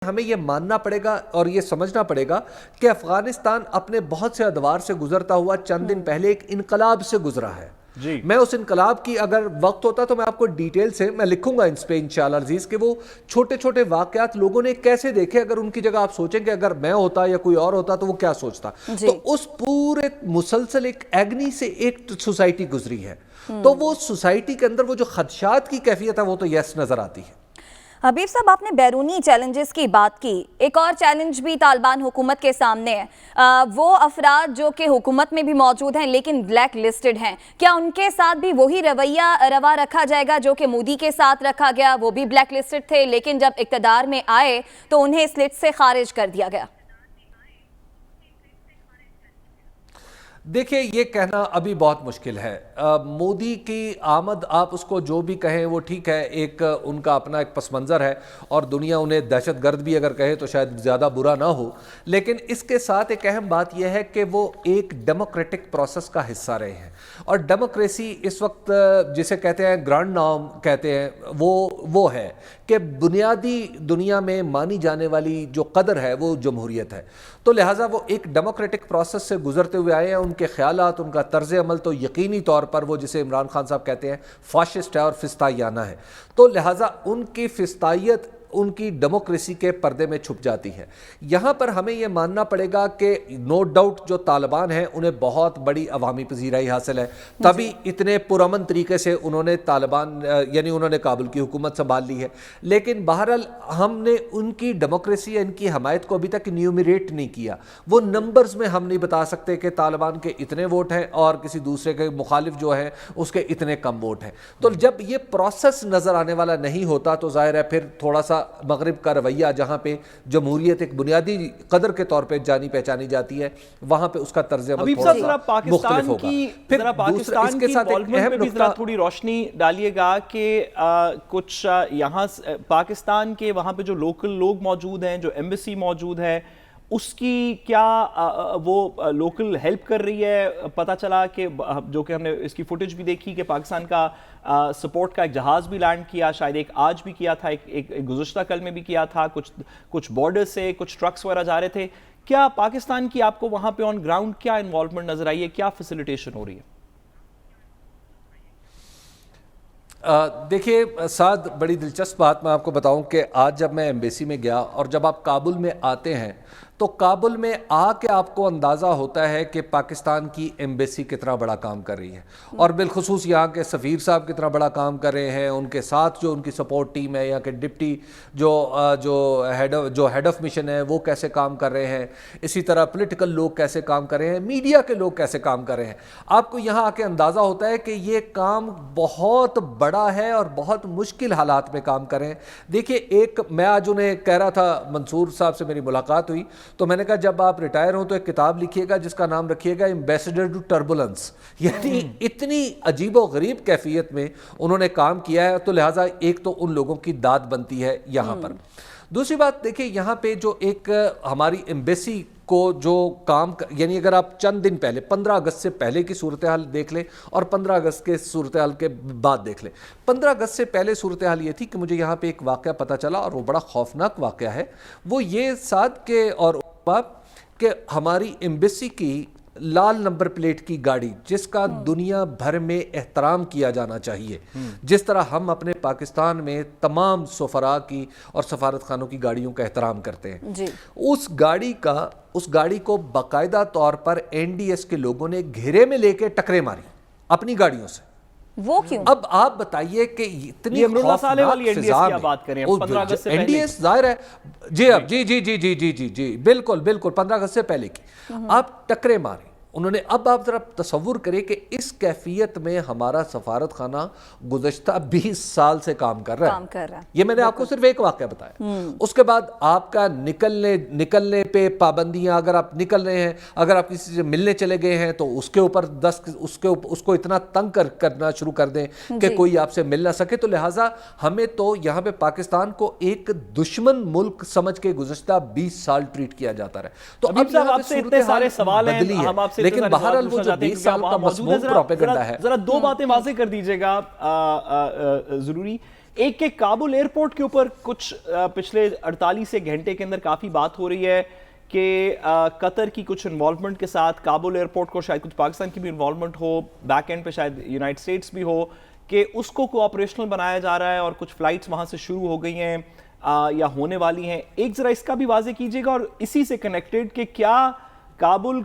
ہمیں یہ ماننا پڑے گا اور یہ سمجھنا پڑے گا کہ افغانستان اپنے بہت سے ادوار سے گزرتا ہوا چند دن پہلے ایک انقلاب سے گزرا ہے. میں اس انقلاب کی اگر وقت ہوتا تو میں آپ کو ڈیٹیل سے میں لکھوں گا اس پہ انشاءاللہ عزیز کہ وہ چھوٹے چھوٹے واقعات لوگوں نے کیسے دیکھے. اگر ان کی جگہ آپ سوچیں کہ اگر میں ہوتا یا کوئی اور ہوتا تو وہ کیا سوچتا. تو اس پورے مسلسل ایک ایگنی سے ایک سوسائٹی گزری ہے. تو وہ سوسائٹی کے اندر وہ جو خدشات کی کیفیت ہے وہ تو یس نظر آتی ہے. حبیب صاحب، آپ نے بیرونی چیلنجز کی بات کی. ایک اور چیلنج بھی طالبان حکومت کے سامنے ہے. وہ افراد جو کہ حکومت میں بھی موجود ہیں لیکن بلیک لسٹڈ ہیں، کیا ان کے ساتھ بھی وہی رویہ روا رکھا جائے گا جو کہ مودی کے ساتھ رکھا گیا؟ وہ بھی بلیک لسٹڈ تھے لیکن جب اقتدار میں آئے تو انہیں اس لسٹ سے خارج کر دیا گیا. دیکھیں، یہ کہنا ابھی بہت مشکل ہے. مودی کی آمد آپ اس کو جو بھی کہیں وہ ٹھیک ہے، ایک ان کا اپنا ایک پس منظر ہے اور دنیا انہیں دہشت گرد بھی اگر کہے تو شاید زیادہ برا نہ ہو. لیکن اس کے ساتھ ایک اہم بات یہ ہے کہ وہ ایک ڈیموکریٹک پروسیس کا حصہ رہے ہیں. اور ڈیموکریسی اس وقت جسے کہتے ہیں گرانڈ نام کہتے ہیں وہ ہے کہ بنیادی دنیا میں مانی جانے والی جو قدر ہے وہ جمہوریت ہے. تو لہٰذا وہ ایک ڈیموکریٹک پروسیس سے گزرتے ہوئے آئے ہیں. ان کے خیالات، ان کا طرز عمل تو یقینی طور پر وہ جسے عمران خان صاحب کہتے ہیں فاشسٹ ہے اور فسطائیانہ ہے. تو لہٰذا ان کی فسطائیت ان کی ڈیموکریسی کے پردے میں چھپ جاتی ہے. یہاں پر ہمیں یہ ماننا پڑے گا کہ نو ڈاؤٹ جو طالبان ہیں انہیں بہت بڑی عوامی پذیرائی حاصل ہے، تبھی اتنے پرامن طریقے سے انہوں نے طالبان یعنی انہوں نے کابل کی حکومت سنبھال لی ہے. لیکن بہرحال ہم نے ان کی ڈیموکریسی ان کی حمایت کو ابھی تک نیومریٹ نہیں کیا. وہ نمبرز میں ہم نہیں بتا سکتے کہ طالبان کے اتنے ووٹ ہیں اور کسی دوسرے کے مخالف جو ہے اس کے اتنے کم ووٹ ہیں. تو جب یہ پروسیس نظر آنے والا نہیں ہوتا تو ظاہر ہے پھر تھوڑا سا مغرب کا رویہ جہاں پہ جمہوریت ایک بنیادی قدر کے طور پہ جانی پہچانی جاتی ہے وہاں پہ اس کا طرز عمل تھوڑا سا مختلف ہوگا. پھر پاکستان کی انوالومنٹ پہ بھی ذرا تھوڑی روشنی ڈالیے گا کہ کچھ یہاں پاکستان کے وہاں پہ جو لوکل لوگ موجود ہیں، جو ایمبیسی موجود ہے، اس کی کیا وہ لوکل ہیلپ کر رہی ہے؟ پتہ چلا کہ جو کہ ہم نے اس کی فوٹیج بھی دیکھی کہ پاکستان کا سپورٹ کا ایک جہاز بھی لینڈ کیا، شاید ایک آج بھی کیا تھا، ایک گزشتہ کل میں بھی کیا تھا. کچھ بارڈر سے کچھ ٹرکس وغیرہ جا رہے تھے. کیا پاکستان کی آپ کو وہاں پہ آن گراؤنڈ کیا انوالومنٹ نظر آئی ہے؟ کیا فیسیلیٹیشن ہو رہی ہے؟ دیکھیے سعد، بڑی دلچسپ بات میں آپ کو بتاؤں کہ آج جب میں ایمبیسی میں گیا اور جب آپ کابل میں آتے ہیں تو کابل میں آ کے آپ کو اندازہ ہوتا ہے کہ پاکستان کی ایمبیسی کتنا بڑا کام کر رہی ہے اور بالخصوص یہاں کے سفیر صاحب کتنا بڑا کام کر رہے ہیں. ان کے ساتھ جو ان کی سپورٹ ٹیم ہے، یہاں کے ڈپٹی جو ہیڈ آف مشن ہے وہ کیسے کام کر رہے ہیں، اسی طرح پولیٹیکل لوگ کیسے کام کر رہے ہیں، میڈیا کے لوگ کیسے کام کر رہے ہیں. آپ کو یہاں آ کے اندازہ ہوتا ہے کہ یہ کام بہت بڑا ہے اور بہت مشکل حالات میں کام کر رہے ہیں. دیکھیے، ایک میں آج انہیں کہہ رہا تھا، منصور صاحب سے میری ملاقات ہوئی تو میں نے کہا جب آپ ریٹائر ہوں تو ایک کتاب لکھیے گا جس کا نام رکھیے گا ایمبیسڈر ٹو ٹربولنس. یعنی اتنی عجیب و غریب کیفیت میں انہوں نے کام کیا ہے. تو لہٰذا ایک تو ان لوگوں کی داد بنتی ہے یہاں پر. دوسری بات دیکھیں، یہاں پہ جو ایک ہماری ایمبیسی کو جو کام یعنی اگر آپ چند دن پہلے 15 اگست سے پہلے کی صورتحال دیکھ لیں اور 15 اگست کے صورتحال کے بعد دیکھ لیں. 15 اگست سے پہلے صورتحال یہ تھی کہ مجھے یہاں پہ ایک واقعہ پتہ چلا اور وہ بڑا خوفناک واقعہ ہے. وہ یہ ساتھ کہ ہماری ایمبیسی کی لال نمبر پلیٹ کی گاڑی جس کا دنیا بھر میں احترام کیا جانا چاہیے، جس طرح ہم اپنے پاکستان میں تمام سفراء کی اور سفارت خانوں کی گاڑیوں کا احترام کرتے ہیں، اس گاڑی کو باقاعدہ طور پر این ڈی ایس کے لوگوں نے گھیرے میں لے کے ٹکرے ماری اپنی گاڑیوں سے. وہ کیوں؟ اب آپ بتائیے کہ اتنی خوفناک فضا میں این ڈی ایس ظاہر ہے جی بالکل 15 اگست سے پہلے کی آپ ٹکرے مارے انہوں نے. اب آپ ذرا تصور کریں کہ اس کیفیت میں ہمارا سفارت خانہ گزشتہ 20 سال سے کام کر رہا ہے. یہ میں نے آپ کو صرف ایک واقعہ بتایا. اس کے بعد آپ کا نکلنے پہ پابندیاں، اگر آپ نکل رہے ہیں، اگر آپ کسی سے ملنے چلے گئے ہیں تو اس کے اوپر اس کو اتنا تنگ کرنا شروع کر دیں کہ کوئی آپ سے مل نہ سکے. تو لہٰذا ہمیں تو یہاں پہ پاکستان کو ایک دشمن ملک سمجھ کے گزشتہ 20 سال ٹریٹ کیا جاتا رہا. تو اب یہاں پہ صورتحال بدلی ہے، لیکن بہرحال وہ جو 20 سال کا مسموم پروپیگنڈا ہے. ذرا دو باتیں واضح کر دیجئے گا ضروری. ایک کابل ایئرپورٹ کے اوپر کچھ پچھلے 48 گھنٹے کے اندر کافی بات ہو رہی ہے کہ قطر کی کچھ انوالومنٹ کے ساتھ کابل ایئرپورٹ کو شاید کچھ پاکستان کی بھی انوالومنٹ ہو، بیک اینڈ پہ شاید یونائٹڈ اسٹیٹس بھی ہو، کہ اس کو آپریشنل بنایا جا رہا ہے اور کچھ فلائٹس وہاں سے شروع ہو گئی ہیں یا ہونے والی ہیں. ایک ذرا اس کا بھی واضح کیجیے گا، اور اسی سے کنیکٹڈ کہ کیا کابل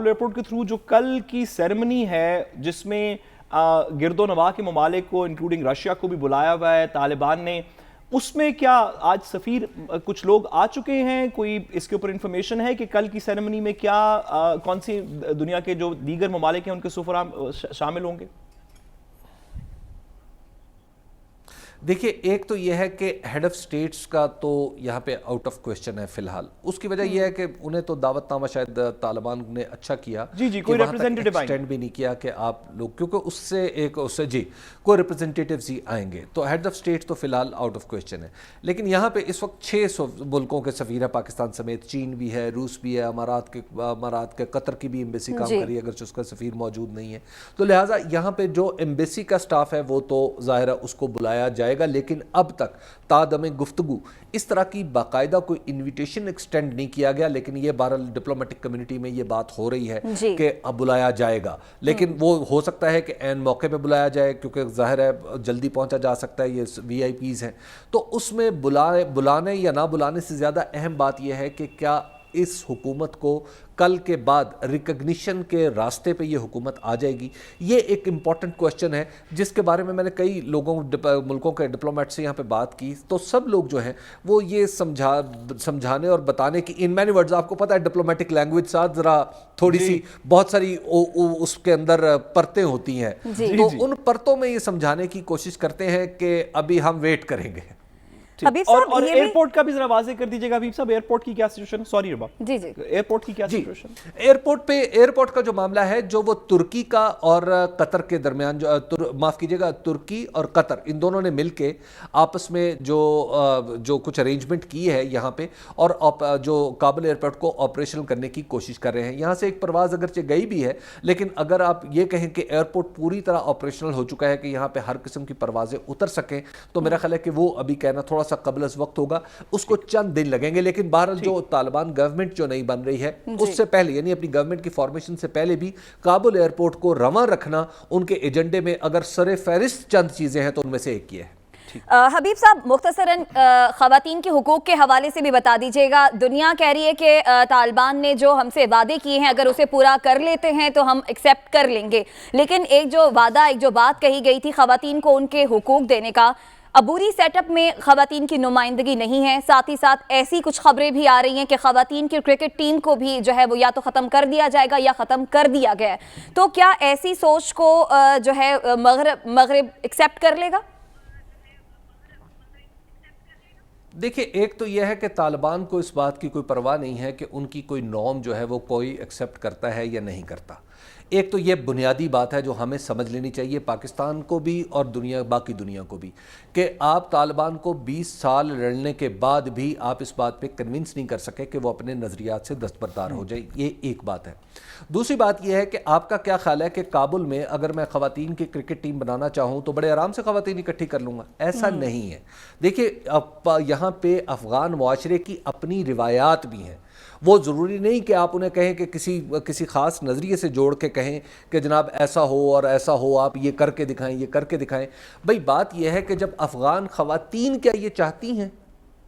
ایئرپورٹ کے تھرو جو کل کی سیرمنی ہے جس میں گرد و نواح کے ممالک کو انکلوڈنگ رشیا کو بھی بلایا ہوا ہے طالبان نے، اس میں کیا آج سفیر کچھ لوگ آ چکے ہیں؟ کوئی اس کے اوپر انفارمیشن ہے کہ کل کی سیرمنی میں کیا کون سی دنیا کے جو دیگر ممالک ہیں ان کے سفراء شامل ہوں گے؟ دیکھیے، ایک تو یہ ہے کہ ہیڈ آف سٹیٹس کا تو یہاں پہ آؤٹ آف کویسچن ہے فی الحال. اس کی وجہ یہ ہے کہ انہیں تو دعوت نامہ شاید طالبان نے اچھا کیا، کوئی ریپرزینٹیٹیو ایکسٹینڈ بھی نہیں کیا کہ آپ لوگ، کیونکہ اس سے کوئی ریپرزینٹیٹیوز ہی آئیں گے، تو ہیڈ آف سٹیٹس تو فی الحال آؤٹ آف کویسچن ہے. لیکن یہاں پہ اس وقت 6 ملکوں کے سفیر ہیں پاکستان سمیت، چین بھی ہے، روس بھی ہے، امارات کے قطر کی بھی ایمبیسی کام کری ہے اگرچہ اس کا سفیر موجود نہیں ہے. تو لہٰذا یہاں پہ جو ایمبیسی کا سٹاف ہے وہ تو ظاہر ہے اس کو بلایا جائے گا، لیکن اب تک تادم گفتگو اس طرح کی باقاعدہ کوئی انویٹیشن ایکسٹینڈ نہیں کیا گیا. لیکن یہ بہرحال ڈپلومیٹک کمیونٹی میں یہ بات ہو رہی ہے کہ اب بلایا جائے گا، لیکن وہ ہو سکتا ہے کہ عین موقع پہ بلایا جائے، کیونکہ ظاہر ہے جلدی پہنچا جا سکتا ہے، یہ وی آئی پیز ہیں. تو اس میں بلانے یا نہ بلانے سے زیادہ اہم بات یہ ہے کہ کیا اس حکومت کو کل کے بعد ریکگنیشن کے راستے پہ یہ حکومت آ جائے گی. یہ ایک امپورٹنٹ کویسچن ہے جس کے بارے میں نے کئی ملکوں کے ڈپلومیٹ سے یہاں پہ بات کی، تو سب لوگ جو ہیں وہ یہ سمجھانے اور بتانے کی ان مینی ورڈز، آپ کو پتہ ہے ڈپلومیٹک لینگویج ساتھ ذرا تھوڑی سی بہت ساری اس کے اندر پرتیں ہوتی ہیں، تو ان پرتوں میں یہ سمجھانے کی کوشش کرتے ہیں کہ ابھی ہم ویٹ کریں گے. اور ایئرپورٹ کا بھی ذرا واضح کر دیجیے گا حبیب صاحب، ایئرپورٹ کی کیا سچویشن؟ سوری ربا، ایئرپورٹ کی کیا سچویشن؟ ایئرپورٹ کا جو معاملہ ہے جو وہ ترکی کا اور قطر کے درمیان، معاف کیجیے گا، ترکی اور قطر ان دونوں نے مل کے آپس میں جو کچھ ارینجمنٹ کی ہے یہاں پہ، اور جو کابل ایئرپورٹ کو آپریشنل کرنے کی کوشش کر رہے ہیں. یہاں سے ایک پرواز اگرچہ گئی بھی ہے، لیکن اگر آپ یہ کہیں کہ ایئرپورٹ پوری طرح آپریشنل ہو چکا ہے کہ یہاں پہ ہر قسم کی پروازیں اتر سکیں، تو میرا خیال ہے کہ وہ ابھی کہنا تھوڑا سا قبل از وقت ہوگا، اس کو چند دن لگیں گے. لیکن بہرحال جو طالبان گورنمنٹ جو نہیں بن رہی ہے اس سے پہلے، یعنی اپنی گورنمنٹ کی فارمیشن سے پہلے بھی کابل ایئرپورٹ کو رواں رکھنا ان کے ایجنڈے میں اگر سر فہرست چند چیزیں ہیں تو ان میں سے ایک یہ ہے. حبیب صاحب، مختصراً خواتین کے حقوق کے حوالے سے بھی بتا دیجیے گا. دنیا کہہ رہی ہے کہ طالبان نے جو ہم سے وعدے کیے ہیں اگر اسے پورا کر لیتے ہیں تو ہم ایکسیپٹ کر لیں گے، لیکن ایک جو وعدہ، ایک جو بات کہی گئی تھی خواتین کو ان کے حقوق دینے کا، عبوری سیٹ اپ میں خواتین کی نمائندگی نہیں ہے. ساتھ ہی ساتھ ایسی کچھ خبریں بھی آ رہی ہیں کہ خواتین کی کرکٹ ٹیم کو بھی جو ہے وہ یا تو ختم کر دیا جائے گا یا ختم کر دیا گیا ہے. تو کیا ایسی سوچ کو جو ہے مغرب ایکسیپٹ کر لے گا؟ دیکھیں، ایک تو یہ ہے کہ طالبان کو اس بات کی کوئی پرواہ نہیں ہے کہ ان کی کوئی نارم جو ہے وہ کوئی ایکسیپٹ کرتا ہے یا نہیں کرتا. ایک تو یہ بنیادی بات ہے جو ہمیں سمجھ لینی چاہیے پاکستان کو بھی اور باقی دنیا کو بھی، کہ آپ طالبان کو 20 سال لڑنے کے بعد بھی آپ اس بات پہ کنونس نہیں کر سکے کہ وہ اپنے نظریات سے دستبردار ہو جائے. یہ ایک بات ہے. دوسری بات یہ ہے کہ آپ کا کیا خیال ہے کہ کابل میں اگر میں خواتین کی کرکٹ ٹیم بنانا چاہوں تو بڑے آرام سے خواتین اکٹھی کر لوں گا؟ ایسا نہیں ہے. دیکھیے، یہاں پہ افغان معاشرے کی اپنی روایات بھی ہیں. وہ ضروری نہیں کہ آپ انہیں کہیں کہ کسی خاص نظریے سے جوڑ کے کہیں کہ جناب ایسا ہو اور ایسا ہو، آپ یہ کر کے دکھائیں، یہ کر کے دکھائیں. بھئی بات یہ ہے کہ جب افغان خواتین کیا یہ چاہتی ہیں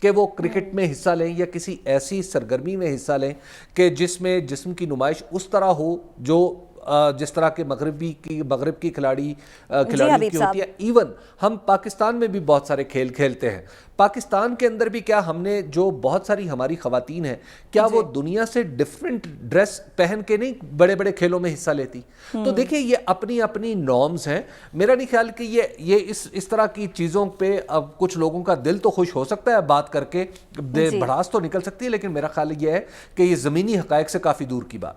کہ وہ کرکٹ میں حصہ لیں یا کسی ایسی سرگرمی میں حصہ لیں کہ جس میں جسم کی نمائش اس طرح ہو جو جس طرح کے مغرب کی کھلاڑی کی ہوتی ہے. ایون ہم پاکستان میں بھی بہت سارے کھیل کھیلتے ہیں. پاکستان کے اندر بھی کیا ہم نے جو بہت ساری ہماری خواتین ہیں کیا وہ دنیا سے ڈیفرنٹ ڈریس پہن کے نہیں بڑے بڑے کھیلوں میں حصہ لیتی؟ تو دیکھیں، یہ اپنی اپنی نارمز ہیں. میرا نہیں خیال کہ یہ اس طرح کی چیزوں پہ اب کچھ لوگوں کا دل تو خوش ہو سکتا ہے بات کر کے، بھڑاس تو نکل سکتی ہے، لیکن میرا خیال یہ ہے کہ یہ زمینی حقائق سے کافی دور کی بات.